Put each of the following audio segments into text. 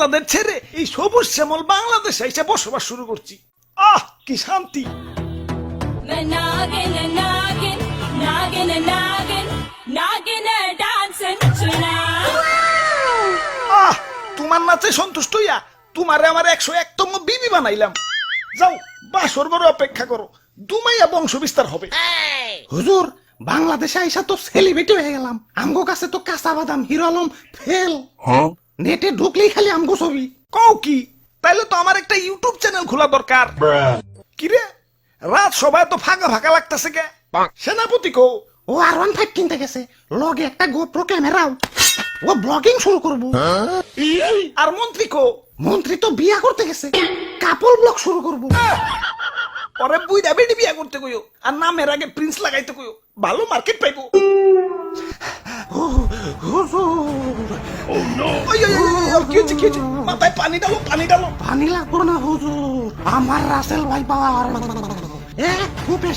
দাদাদের ছেড়ে এই সবুজ শ্যামল বাংলাদেশে এসে বসবাস শুরু করছি। আহ কি শান্তি। আহ তোমার নাচে সন্তুষ্ট হইয়া তোমারে আমার 101তম বিবি বানাইলাম। যাও বাসর ঘরে অপেক্ষা করো, দুমাইয়া বংশ বিস্তার হবে। হুজুর বাংলাদেশে আইসা তো সেলিব্রিটি হয়ে গেলাম, আমগো কাছে তো কাঁচা বাদাম হিরো আলম ফেল। নেটে ঢুকলেই খালি আমগো ছবি। কও কি? তাইলে তো আমার একটা ইউটিউব চ্যানেল খোলা দরকার। কিরে রাত সবাই তো ফাঁকা ফাঁকা লাগতেছে কে? সেনাপতি কো? ও R15 কিনতে গেছে, লগে একটা গোপ্রো ক্যামেরাও। ও ব্লগিং শুরু করবো। আর মন্ত্রী কো? মন্ত্রী তো বিয়া করতে গেছে, কাপল ব্লগ শুরু করবো। পরে বুইড়া বেডি বিয়া করতে কইও, আর নামের আগে প্রিন্স লাগাইতে কইও, ভালো মার্কেট পাইবো। হুজুর ওই কি হচ্ছে? মাথায় পানি ডালো, পানি ডালো। পানি লাগবো না হুজুর, আমার রাসেল ভাই পাওয়ার এক ফুপে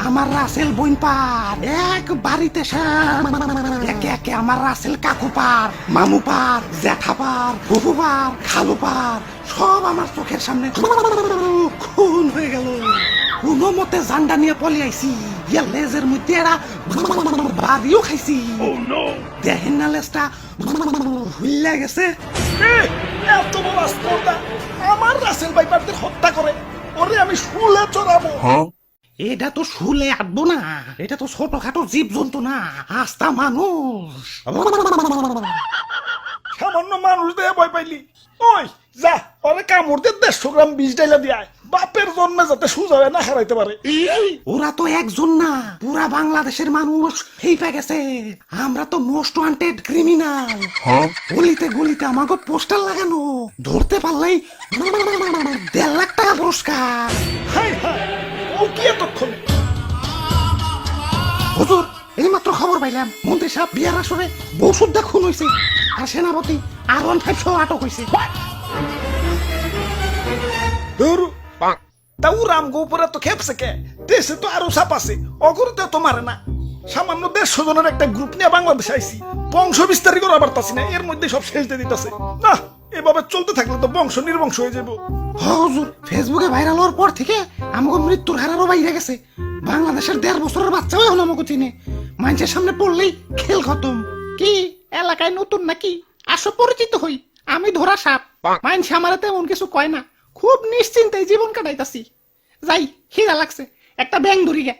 আমার রাসেল বইন পার এক বাড়িতে একে একে আমার রাসেল কাকু পার, মামু পার, জ্যাঠা পার, ফুফু পার, খালু পার, সব আমার চোখের সামনে খুন হয়ে গেল। কোনো মতে জান্ডা নিয়ে পলি আইছি, লেজের মধ্যে এরা বাড়িও খাইছি। দেখেন না লেজটা হুইল্লা গেছে। এত বড় স্পর্ধা আমার রাসেল ভাইপারদের হত্যা করে, ওরে আমি শুলে চড়াবো। এটা তো শুলে আটবো না, এটা তো ছোটখাটো জীব জন্তু না, আস্তা মানুষ। সামান্য মানুষ দিয়ে ভয় পাইলি? ওই যা ওরে কামড় দিয়ে 150 গ্রাম বিষ ডাইলা দিয়ায়, বাপের জন্মে যাতে সুজা না হারাইতে পারে। ওরা তো একজন না, পুরা বাংলাদেশের মানুষ হেইপা গেছে। আমরা তো মোস্ট ওয়ান্টেড ক্রিমিনাল। গলিতে গলিতে আমাকে পোস্টার লাগানো, ধরতে পারলেই 1.5 লাখ টাকা পুরস্কার। হাই হাই, ও কি এতক্ষণ? হুজুর এইমাত্র খবর পাইলাম মন্ত্রী সাহেব বিয়ার আসরে বউ সুদ্ধা খুন হয়েছে, আর সেনাপতি R15 সহ আটক হয়েছে। তাও রামগো উপরে তো খেপছে কে? দেশে তো আরো সাপ আছে, অগরতে তো মারে না। সামান্য 150 জনের একটা গ্রুপ নিয়ে বাংলাদেশে আইছি, বংশ বিস্তারই করা পারতাছি না, এর মধ্যে সব শেষ দিয়ে দিতেছে। না এভাবে চলতে থাকলে তো বংশ নির্বংশ হয়ে যাবো। হুজুর ফেসবুকে ভাইরাল হওয়ার পর থেকে আমাকে মৃত্যুর হারারও বাইরে গেছে। বাংলাদেশের 1.5 বছরের বাচ্চাও এখন আমাকে চিনে, মানুষের সামনে পড়লেই খেল খতম। কি এলাকায় নতুন নাকি? আসো পরিচিত হই, আমি ধরা সাপ। মানুষ আমার তেমন কিছু কয় না, খুব নিশ্চিন্তে জীবন কাটাইতাছি। যাই খিদা লাগছে, একটা ব্যাং ধরি গে।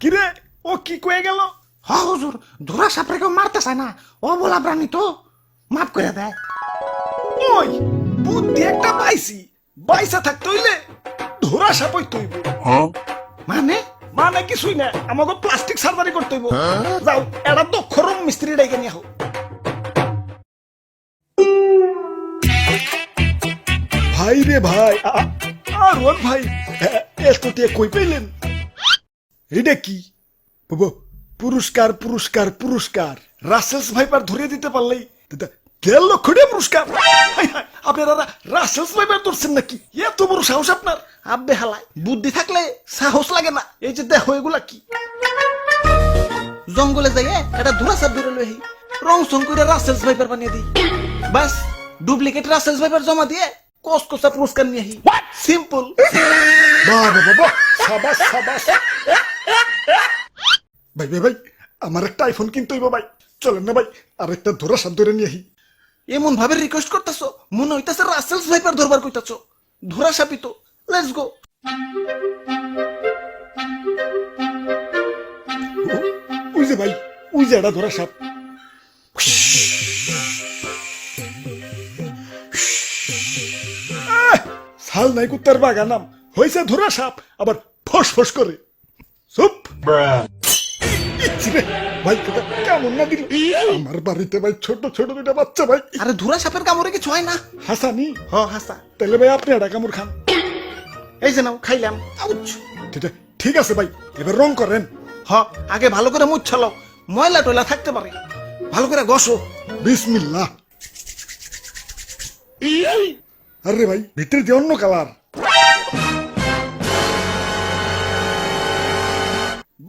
কিরে ও কি কয়ে গেল? হুজুর ধরা সাপরে কেউ মারতে চায় না, ও বলা প্রাণী তো মাফ করে দেয়। ওই বুদ্ধি একটা পাইছি, বাইসা থাকতে হইলে ধরা সাপ হইতে হইব। মানে মানে কিছুই না, আমাকে প্লাস্টিক সার্জারি করতে হইব। যাও এটা দক্ষ রং মিস্ত্রি ডাইকে নিয়ে হোক। ভাই রে ভাই, আর ওর ভাই এত টিয়া কই পাইলেন? এটা কি পুরস্কার পুরস্কার পুরস্কার? রাসেলস ভাইপার ধরিয়ে দিতে পারলেই 1.5 লক্ষ টাকা পুরস্কার। আপনারা রাসেলস ভাইপার ধরছেন নাকি? এত বড় সাহস আপনার? আব্বে হালায়, বুদ্ধি থাকলে সাহস লাগে না। এই যে দেখো এগুলা কি? জঙ্গলে যাই এটা ধরা সাপ ধরে লই, রং সং করে রাসেলস ভাইপার বানিয়ে দিই, বাস ডুপ্লিকেট রাসেলস ভাইপার জমা দিয়ে কসকসা পুরস্কার নিয়ে আহি। সিম্পল। বাবা বাবা, সাবাস সাবাস। ভাই ভাই ভাই, আমার একটা আইফোন কিনতে হইব ভাই, চলেন না ভাই আর একটা ধরা সাপ ধরে নিয়ে আহি। এমন ভাবে রিকোয়েস্ট করতেছো মনে হইতাছে রাসেলস ভাইপার ধরবার কইতাছো। ধরা সাপই তো, লেটস গো। ওই যে ভাই, ওই যে এটা ধরা সাপ। সাল নাই কুত্তার বাগানাম হয়েছে ধরা সাপ, আবার ফস ফস করে। চুপ ভাই, কেমন না দিল আমার বাড়িতে ভাই, ছোট ছোট দুটা বাচ্চা ভাই। আরে ধরা সাপের কামড়ে কিছু হয় না। হাসানি? হ হাসা। তাহলে ভাই আপনি একটা কামড় খান। এই যে নাও খাইলাম। ঠিক আছে ভাই, এবার রং করেন। হ আগে ভালো করে মুছ ছালাও, ময়লা টয়লা থাকতে পারে, ভালো করে ঘষো। বিসমিল্লাহ। আরে ভাই ভিতরে দিয়ে অন্য কালার।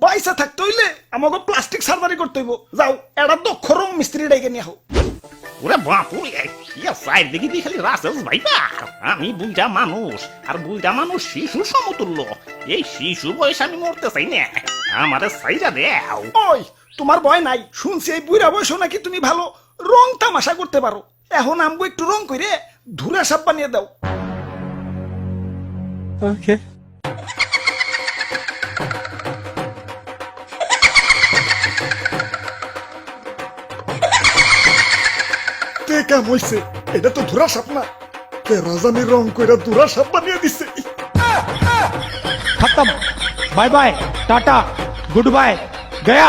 বাইসা থাকতে হইলে আমাকে প্লাস্টিক সার্জারি করতে হইব। যাও এটা দক্ষ রং মিস্ত্রি ডাইকে নিয়ে হোক। ওরে বাপুরে ইয়া সাইড দেখি দি খালি রাসেল ভাইবা আমি বুইটা মানুষ আর বুইটা মানুষ শিশু সমতুল্য এই শিশু বয়স আমি মরতে চাই না আমারে সাইরা দেও ওই তোমার ভয় নাই শুনছি এই বুড়া বয়স নাকি তুমি ভালো রং তামাশা করতে পারো এখন আমগো একটু রং করে ধুরা সাপ বানিয়ে দাও তে কাম হইছে এটা তো ধুরা সাপ না কে রাজানি রং কইরা ধুরা সাপ বানিয়ে দিছে खत्म bye bye ta ta goodbye गया